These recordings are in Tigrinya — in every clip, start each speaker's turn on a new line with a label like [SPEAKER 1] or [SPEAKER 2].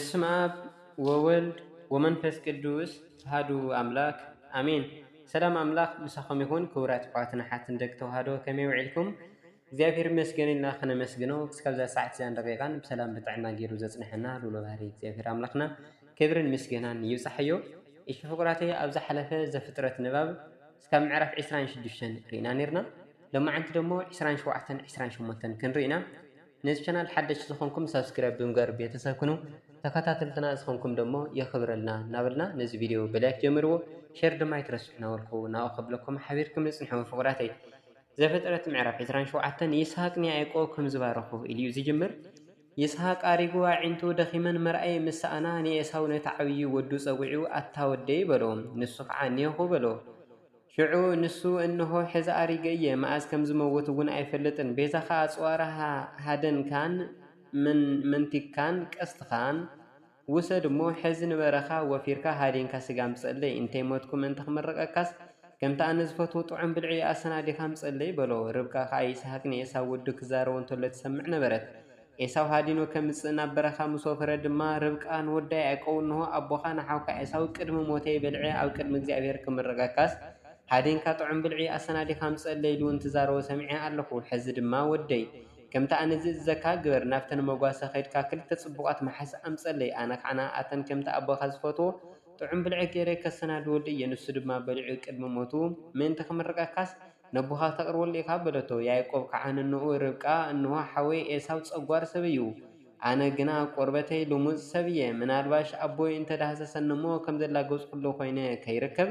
[SPEAKER 1] በስመ አብ ወወልድ ወመንፈስ ቅዱስ አሐዱ አምላክ አሜን። ሰላም አምላክ ምሳኹም ይኹን። ክቡራት ኣሕዋትና ሓትን ደቂ ተዋህዶ ከመይ ውዒልኩም? እግዚአብሔር ይመስገን ኢልና ክነመስግኖ እስከብዛ ሰዓት እዚኣ ደቂቃን ብሰላም ብጥዕና ገይሩ ዘፅንሐና ልኡለ ባህሪ እግዚአብሔር ኣምላኽና ክብርን ምስጋናን ይብፃሕዮ። እሺ ፍቁራተይ ኣብ ዝሓለፈ ዘፍጥረት ንባብ እስካብ ምዕራፍ 26 ርኢና ነርና። ሎማዓንቲ ደሞ 27 28 ክንርኢና። ነዚ ቻናል ሓደሽቲ ዝኾንኩም ሰብስክራይብ ብምግባር ቤተሰብ ኩኑ፣ ተከታተልትና ዝኾንኩም ደሞ የኽብረልና እናበልና ነዚ ቪድዮ ብላይክ ጀምርዎ፣ ሼር ድማ ይትረስዑ ናበልኩ ናብኡ ከብለኩም ሓቢርኩም ንፅንሑ ፍቁራተይ። ዘፍጥረት ምዕራፍ 27 ይስሐቅን ያዕቆብ ከም ዝባረኹ ኢሉ እዩ ዝጅምር። ይስሐቅ ኣሪጉ ኣዒንቱ ደኺመን መርኣይ ምስኣና ንኤሳው ነቲ ዓብዪ ወዱ ፀዊዑ ኣታ ወደይ በሎ። ንሱ ከዓ እኒአኹ በሎ። ሽዑ ንሱ እንሆ ሕዚ ኣሪገ እየ መዓዝ ከም ዝመውት እውን ኣይፈልጥን። ቤዛኻ ኣፅዋራ ሃደንካን መንቲካን ቀስትኻን ውሰድ እሞ ሕዚ ንበረኻ ወፊርካ ሃዴንካ ስጋ ምፀለይ እንተይሞትኩ ምእንቲ ክመረቀካስ ከምቲ ኣነ ዝፈትዎ ጥዑም ብልዒ ኣሰናዲኻ ምፀለይ በሎ። ርብቃ ከዓ ይስሐቅ ንኤሳው ወዱ ክዛረቦ እንተሎ ትሰምዕ ነበረት። ኤሳው ሃዲኖ ከምፅእ ናብ በረኻ ምስ ወፈረ ድማ ርብቃ ንወዳይ ያዕቆብ እንሆ ኣቦኻ ንሓውካ ኤሳው ቅድሚ ሞተይ በልዒ ኣብ ቅድሚ እግዚአብሔር ክምረቀካስ ሃዴንካ ጥዑም ብልዒ ኣሰናዲኻ ምፀለይ ኢሉ እንትዛረቦ ሰሚዐ ኣለኹ። ሕዚ ድማ ወደይ ከምቲ ኣነ ዝእዘካ ግበር፣ ናብተን መጓሰ ከይድካ ክልተ ፅቡቃት መሓስ ኣምፀለይ። ኣነ ከዓና ኣተን ከምቲ ኣቦኻ ዝፈትዎ ጥዑም ብልዒ ገይረ ከሰናድወሉ እየ። ንሱ ድማ በሊዑ ቅድሚ ሞቱ ምእንቲ ክምርቀካስ ነቦኻ ተቕርበሉ ኢኻ በለቶ። ያዕቆብ ከዓ ንንኡ ርብቃ እንሆ ሓወይ ኤሳው ፀጓር ሰብ እዩ፣ ኣነ ግና ቆርበተይ ልሙፅ ሰብ እየ። ምናልባሽ ኣቦይ እንተዳህሰሰኒ እሞ ከም ዘላገፅኩሉ ኮይነ ከይርከብ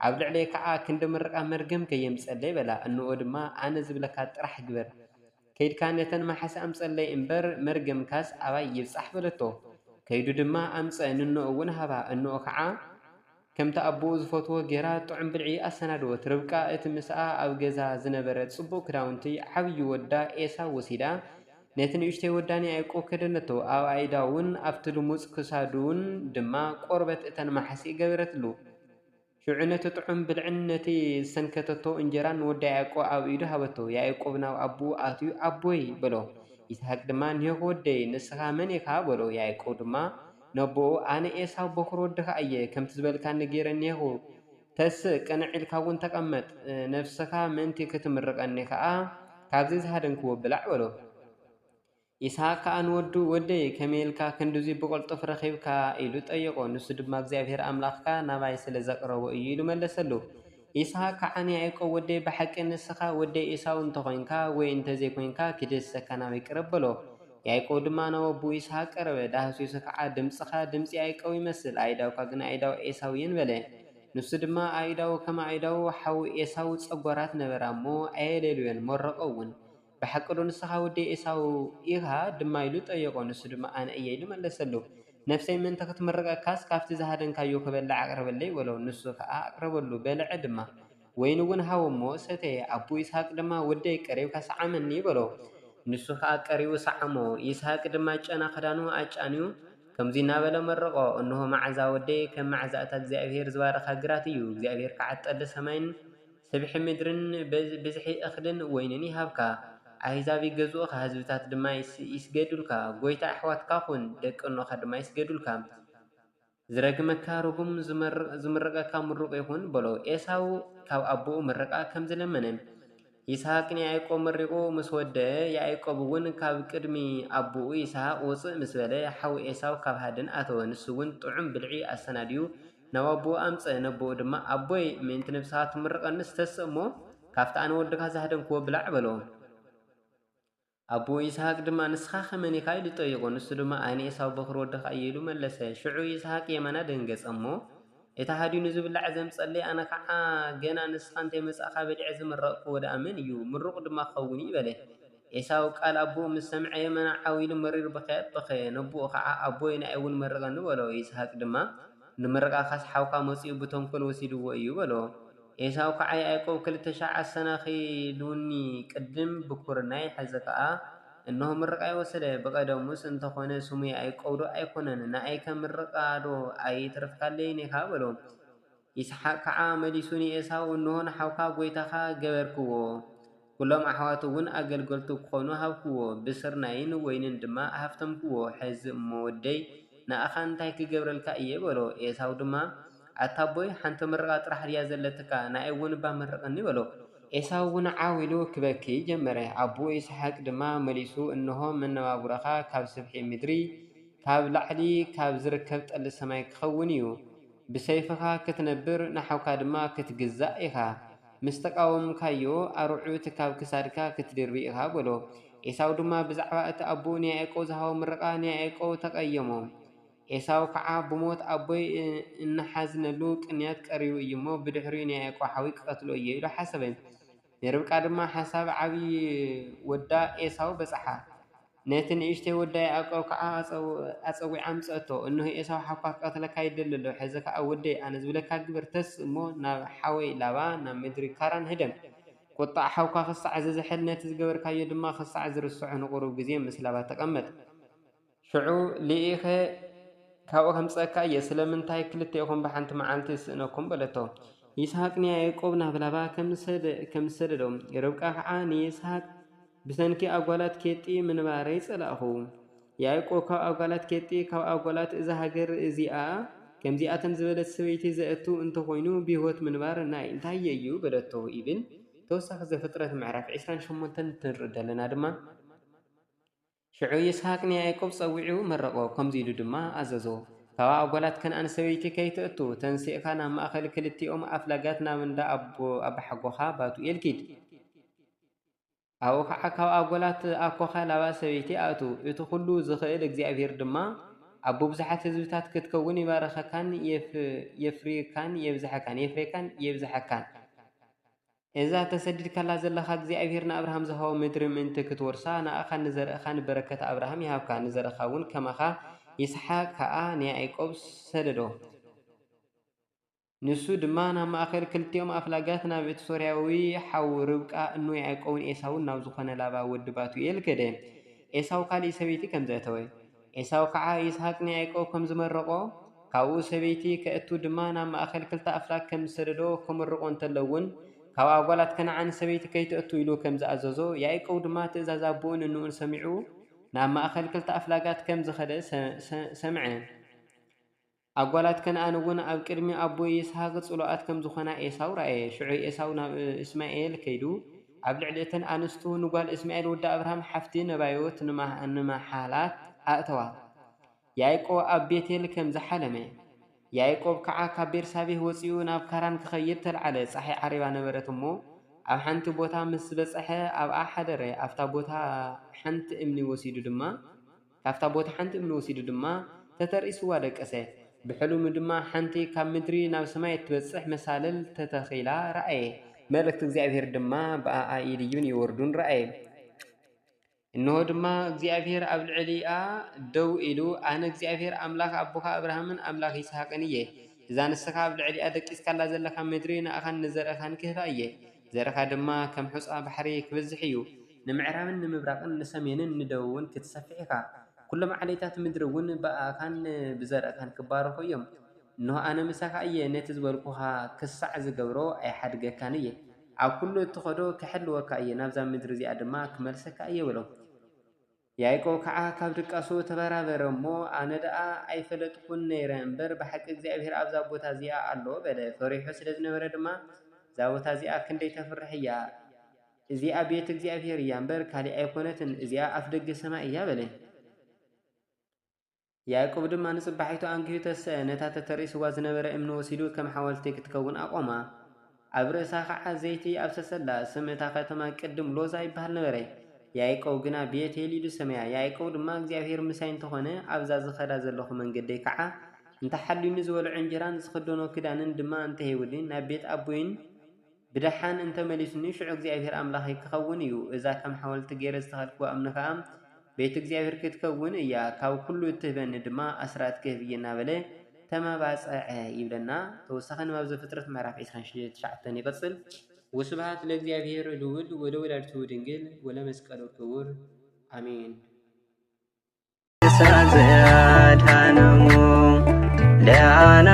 [SPEAKER 1] ኣብ ልዕለይ ከዓ ክንዲ ምርቃ መርገም ከየምፀለይ በላ። እንኦ ድማ ኣነ ዝብለካ ጥራሕ ግበር፣ ከይድካ ነተን ማሓሲ ኣምፀለይ እምበር መርገምካስ ኣባይ ይብፃሕ በለቶ። ከይዱ ድማ ኣምፀ ንንኦ እውን ሃባ። እንኦ ከዓ ከምቲ ኣቦኡ ዝፈትዎ ጌራ ጥዑም ብልዒ ኣሰናድወት። ርብቃ እቲ ምስኣ ኣብ ገዛ ዝነበረ ፅቡቅ ክዳውንቲ ዓብዪ ወዳ ኤሳው ወሲዳ ነቲ ንእሽተይ ወዳኒ ያዕቆብ ከደነቶ። ኣብ ኣይዳ እውን ኣብቲ ልሙፅ ክሳዱን ድማ ቆርበት እተን ማሓሲ ገበረትሉ። ሽዑ ነቲ ጥዑም ብልዕን ነቲ ዝሰንከተቶ እንጀራን ወዳ ያዕቆብ ኣብ ኢዱ ሃበቶ። ያዕቆብ ናብ ኣቦኡ ኣትዩ ኣቦይ በሎ። ይስሐቅ ድማ እኒሆ ወደይ ንስኻ መን ኢኻ በሎ። ያዕቆብ ድማ ነቦኡ ኣነ ኤሳው በኩር ወድኻ እየ፣ ከምቲ ዝበልካኒ ገይረ እኒሆ። ተስእ ቅንዕ ኢልካ እውን ተቐመጥ፣ ነፍስኻ ምእንቲ ክትምርቀኒ ከዓ ካብዚ ዝሃደንክዎ ብላዕ በሎ። ይስሐቅ ከዓ ንወዱ ወደይ ከመይ ኢልካ ክንድዚ ብቆልጡፍ ረኺብካ ኢሉ ጠየቆ። ንሱ ድማ እግዚአብሔር ኣምላኽካ ናባይ ስለ ዘቕረቦ እዩ ኢሉ መለሰሉ። ይስሐቅ ከዓ ንያዕቆብ ወደይ ብሓቂ ንስኻ ወደይ ኤሳው እንተኮይንካ ወይ እንተዘይኮይንካ ክደሰካ ናበይ ቅረብ በሎ። ያዕቆብ ድማ ናብ ኣቦ ይስሐቅ ቀረበ። ዳህሲሱ ከዓ ድምፅኻ ድምፂ ያዕቆብ ይመስል፣ ኣይዳውካ ግን ኣይዳው ኤሳው እየን በለ። ንሱ ድማ ኣይዳው ከማ ኣይዳው ሓዊ ኤሳው ፀጓራት ነበራ እሞ ኣየሌልዮን መረቆ እውን። ብሓቂ ዶ ንስኻ ወደይ ኤሳው ኢኻ ድማ ኢሉ ጠየቆ። ንሱ ድማ ኣነ እየ ኢሉ መለሰሉ። ነፍሰይ ምእንቲ ክትምርቀካስ ካብቲ ዝሃደንካዮ ክበልዕ ኣቅርበለይ በሎ። ንሱ ከዓ ኣቅረበሉ፣ በልዐ ድማ። ወይን እውን ሃቦ እሞ ሰተየ። ኣቦ ይስሐቅ ድማ ወደይ ቀሪብካ ሰዓመኒ በሎ። ንሱ ከዓ ቀሪቡ ሰዓሞ። ይስሐቅ ድማ ጨና ክዳኑ ኣጫንዩ ከምዚ እናበለ መረቆ። እንሆ ማዕዛ ወደይ ከም ማዕዛእታ እግዚአብሔር ዝባረኻ ግራት እዩ። እግዚአብሔር ከዓ ጠሊ ሰማይን ስብሒ ምድርን ብዝሒ እኽልን ወይንን ይሃብካ። ኣሕዛብ ይገዝኡኻ፣ ህዝብታት ድማ ይስገዱልካ። ጎይታ ኣሕዋትካ ኩን፣ ደቂ እኖኻ ድማ ይስገዱልካ። ዝረግመካ ርጉም ዝምርቀካ ምሩቕ ይኹን በሎ። ኤሳው ካብ ኣቦኡ ምረቃ ከም ዝለመነ ይስሐቅ ንያዕቆብ መሪቑ ምስ ወደአ። ያዕቆብ እውን ካብ ቅድሚ ኣቦኡ ይስሐቅ ውፅእ ምስ በለ ሓዊ ኤሳው ካብ ሃደን ኣተወ። ንሱ እውን ጥዑም ብልዒ ኣሰናድዩ ናብ ኣቦኡ ኣምፀ። ነቦኡ ድማ ኣቦይ ምእንቲ ነብስኻ ትምርቐንስ ተስእ እሞ ካብቲ ኣነ ወድካ ዝሃደንክዎ ብላዕ በሎ። ኣቦ ይስሐቅ ድማ ንስኻ ከመን ኢኻ ኢሉ ጠይቆ። ንሱ ድማ ኣነ ኤሳው በኩር ወድኻ እየ ኢሉ መለሰ። ሽዑ ይስሐቅ የማና ደንገፀ እሞ እቲ ሃዲኑ ዝብላዕ ዘምፀለይ ኣነ ከዓ ገና ንስኻ እንተይመፃእካ በሊዐ ዝምረቕኩ ወደ ኣመን እዩ፣ ምሩቕ ድማ ክኸውን በለ። ኤሳው ቃል ኣቦኡ ምስ ሰምዐ የማና ዓዊሉ መሪሩ በኸያት በኸየ። ነቦኡ ከዓ ኣቦይ ናይ እውን መርቀኒ በሎ። ይስሐቅ ድማ ንምርቃኻስ ሓውካ መፂኡ ብተንኮል ወሲድዎ እዩ በሎ። ኤሳው ከዓ ያዕቆብ 2,000 ኣሰናኺሉኒ ቅድም ብኩርናይ ሕዚ ከዓ እንሆ ምርቃይ ወሰደ። በቀደሙስ እንተኾነ ስሙ ያዕቆብ ዶ ኣይኮነን? ንኣይ ከም ምርቃ ዶ ኣይተረፍካለይን ኢኻ በሎ። ይስሐቅ ከዓ መሊሱ ንኤሳው እንሆ ንሓውካ ጎይታኻ ገበርክዎ፣ ኩሎም ኣሕዋቱ እውን ኣገልገልቱ ክኾኑ ሃብክዎ፣ ብስርናይን ወይንን ድማ ሃፍተምክዎ። ሕዚ እሞ ወደይ ንኣኻ እንታይ ክገብረልካ እየ በሎ። ኤሳው ድማ ኣታቦይ ሓንቲ ምርቃ ጥራሕ ድያ ዘለትካ ናይ እውን ባ መረቀኒ በሎ። ኤሳው እውን ዓዊሉ ክበኪ ጀመረ። ኣቦ ይስሐቅ ድማ መሊሱ እንሆ መነባብሮኻ ካብ ስፍሒ ምድሪ ካብ ላዕሊ ካብ ዝርከብ ጠሊ ሰማይ ክኸውን እዩ። ብሰይፍኻ ክትነብር ንሓውካ ድማ ክትግዛእ ኢኻ። ምስ ተቃወምካዮ ኣርዑት ካብ ክሳድካ ክትድርቢ ኢኻ በሎ። ኤሳው ድማ ብዛዕባ እቲ ኣቦ ንያዕቆብ ዝሃቦ ምርቃ ንያዕቆብ ተቀየሞ። ኤሳው ከዓ ብሞት ኣቦይ እናሓዝነሉ ቅንያት ቀሪቡ እዩ እሞ ብድሕሪኡ ንያዕቆብ ሓዊ ክቀትሎ እየ ኢሉ ሓሰበ። ንርብቃ ድማ ሓሳብ ዓብይ ወዳ ኤሳው በፅሓ። ነቲ ንእሽተይ ወዳ ያዕቆብ ከዓ ኣፀዊዓ ምፀአቶ እንሆ ኤሳው ሓውካ ክቀትለካ ይደሊ ኣሎ። ሕዚ ከዓ ወደይ ኣነ ዝብለካ ግበር ተስ እሞ ናብ ሓወይ ላባ ናብ ምድሪ ካራን ህደም። ቁጣዕ ሓውካ ክሳዕ ዝዝሕል ነቲ ዝገበርካዮ ድማ ክሳዕ ዝርስዖ ንቁሩብ ግዜ ምስ ላባ ተቐመጥ። ሽዑ ልኢኸ ካብኡ ከምፀካ እየ ስለምንታይ ክልቴኹም ብሓንቲ መዓልቲ ስእነኩም በለቶ። ይስሐቅ ንያዕቆብ ናብ ላባ ከም ሰደዶም ርብቃ ከዓ ንይስሐቅ ብሰንኪ ኣጓላት ኬጢ ምንባረይ ጸላእኹ። ያዕቆብ ካብ ኣጓላት ኬጢ ካብ ኣጓላት እዛ ሃገር እዚኣ ከምዚኣተን ዝበለት ሰበይቲ ዘእቱ እንተኮይኑ ብህይወት ምንባር ናይ እንታይ እዩ በለቶ ይብል። ተወሳኺ ዘፍጥረት ምዕራፍ 28 ትንርኢ ዘለና ድማ ሽዑ ይስሐቅ ንያዕቆብ ፀዊዑ መረቆ ከምዚ ኢሉ ድማ ኣዘዞ። ካብ ኣጓላት ከነኣን ሰበይቲ ከይትእቱ ተንሲእካ ናብ ማእኸል ክልቲኦም ኣፍላጋት ናብ እንዳ ኣባ ሓጎኻ ባቱኤል ኪድ። ኣብኡ ከዓ ካብ ኣጓላት ኣኮኻ ላባ ሰበይቲ ኣቱ። እቲ ኩሉ ዝኽእል እግዚአብሔር ድማ ኣቦ ብዙሓት ህዝብታት ክትከውን ይባረኸካን የፍሪካን የብዝሐካን። እዛ ተሰዲድካላ ዘለኻ እግዚአብሔር ንኣብርሃም ዝሃቦ ምድሪ ምእንቲ ክትወርሳ ንኣኻን ንዘርእኻን በረከት ኣብርሃም ይሃብካ። ንዘርእኻ እውን ከማኻ ይስሐቅ ከዓ ንያዕቆብ ሰደዶ። ንሱ ድማ ናብ ማእኸል ክልቲኦም ኣፍላጋት ናብ እቲ ሶርያዊ ሓው ርብቃ እኖ ያዕቆብን ኤሳውን ናብ ዝኾነ ላባ ወዲ ባቱኤል ከደ። ኤሳው ካሊእ ሰበይቲ ከም ዘእተወ። ኤሳው ከዓ ይስሐቅ ንያዕቆብ ከም ዝመረቆ ካብኡ ሰበይቲ ከእቱ ድማ ናብ ማእኸል ክልተ ኣፍላግ ከም ዝሰደዶ ክምርቆ እንተለውን ካብ ኣጓላት ከነዓን ሰበይቲ ከይትእቱ ኢሉ ከም ዝኣዘዞ ያዕቆብ ድማ ትእዛዝ ኣቦኡን እንኡን ሰሚዑ ናብ ማእኸል ክልተ ኣፍላጋት ከም ዝኸደ ሰምዐ። ኣጓላት ከነኣን እውን ኣብ ቅድሚ ኣቦ ይስሐቅ ጽሉኣት ከም ዝኾና ኤሳው ረአየ። ሽዑ ኤሳው ናብ እስማኤል ከይዱ ኣብ ልዕሊ እተን ኣንስቱ ንጓል እስማኤል ወዲ ኣብርሃም ሓፍቲ ነባዮት ንመሓላት ኣእተዋ። ያዕቆብ ኣብ ቤቴል ከም ዝሓለመ። ያዕቆብ ከዓ ካብ ቤርሳቤህ ወፂኡ ናብ ካራን ክኸይድ ተልዓለ። ፀሓይ ዓሪባ ነበረት እሞ ኣብ ሓንቲ ቦታ ምስ በፅሐ ኣብኣ ሓደረ። ካብታ ቦታ ሓንቲ እምኒ ወሲዱ ድማ ተተርእስዋ ደቀሰ። ብሕልሙ ድማ ሓንቲ ካብ ምድሪ ናብ ሰማይ እትበፅሕ መሳልል ተተኺላ ረአየ። መልእክቲ እግዚአብሔር ድማ ብኣኣ ኢልዩን ይወርዱን ረአየ። እንሆ ድማ እግዚአብሔር ኣብ ልዕሊኣ ደው ኢሉ ኣነ እግዚአብሔር ኣምላኽ ኣቦኻ ኣብርሃምን ኣምላኽ ይስሐቅን እየ። እዛ ንስኻ ኣብ ልዕሊኣ ደቂስካላ ዘለካ ምድሪ ንኣኻን ንዘርእኻን ክህባ እየ። ዘርእኻ ድማ ከም ሑፃ ባሕሪ ክበዝሕ እዩ። ንምዕራብን ንምብራቕን ንሰሜንን ንደቡብን ክትሰፍሕ ኢኻ። ኩሎም ዓሌታት ምድሪ እውን ብኣኻን ብዘርእኻን ክባረኹ እዮም። እንሆ ኣነ ምሳኻ እየ። ነቲ ዝበልኩኻ ክሳዕ ዝገብሮ ኣይሓድገካን እየ። ኣብ ኩሉ እትኸዶ ክሕልወካ እየ። ናብዛ ምድሪ እዚኣ ድማ ክመልሰካ እየ ብሎ። ያዕቆብ ከዓ ካብ ድቃሱ ተበራበረ እሞ ኣነ ደኣ ኣይፈለጥኩን ነይረ እምበር ብሓቂ እግዚአብሔር ኣብዛ ቦታ እዚኣ ኣሎ በለ። ፈሪሑ ስለ ዝነበረ ድማ እዛ ቦታ እዚኣ ክንደይ ተፍርሕ እያ። እዚኣ ቤት እግዚአብሔር እያ እምበር ካሊእ ኣይኮነትን። እዚኣ ኣፍ ደገ ሰማይ እያ በለ። ያዕቆብ ድማ ንፅባሒቱ ኣንኪዩ ተስአ። ነታ ተተርእስዋ ዝነበረ እምኒ ወሲዱ ከም ሓወልቲ ክትከውን ኣቆማ። ኣብ ርእሳ ከዓ ዘይቲ ኣብሰሰላ። ስም እታ ከተማ ቅድም ሎዛ ይበሃል ነበረ። ያዕቆብ ግና ቤቴል ኢሉ ሰመያ። ያዕቆብ ድማ እግዚአብሔር ምሳይ እንተኾነ ኣብዛ ዝኸዳ ዘለኹ መንገደይ ከዓ እንተሓልዩኒ ዝበልዖ እንጀራን ዝኽደኖ ክዳንን ድማ እንተሂቡኒ ናብ ቤት ኣቦይን ብደሓን እንተመሊሱኒ ሽዑ እግዚአብሔር ኣምላኸይ ክኸውን እዩ። እዛ ከም ሓወልቲ ገይረ ዝተኸልክዋ እምኒ ከዓ ቤት እግዚአብሔር ክትከውን እያ። ካብ ኩሉ እትህበኒ ድማ ኣስራት ክህብ እየ እናበለ ተመባፀዐ ይብለና። ተወሳኺ ንባብ ዘፍጥረት ምዕራፍ 29 ይቐፅል። ወስብሐት ለእግዚአብሔር ልዑል ወለወላዲቱ ድንግል ወለመስቀሉ ክቡር አሜን። አድኃኖሙ ለአና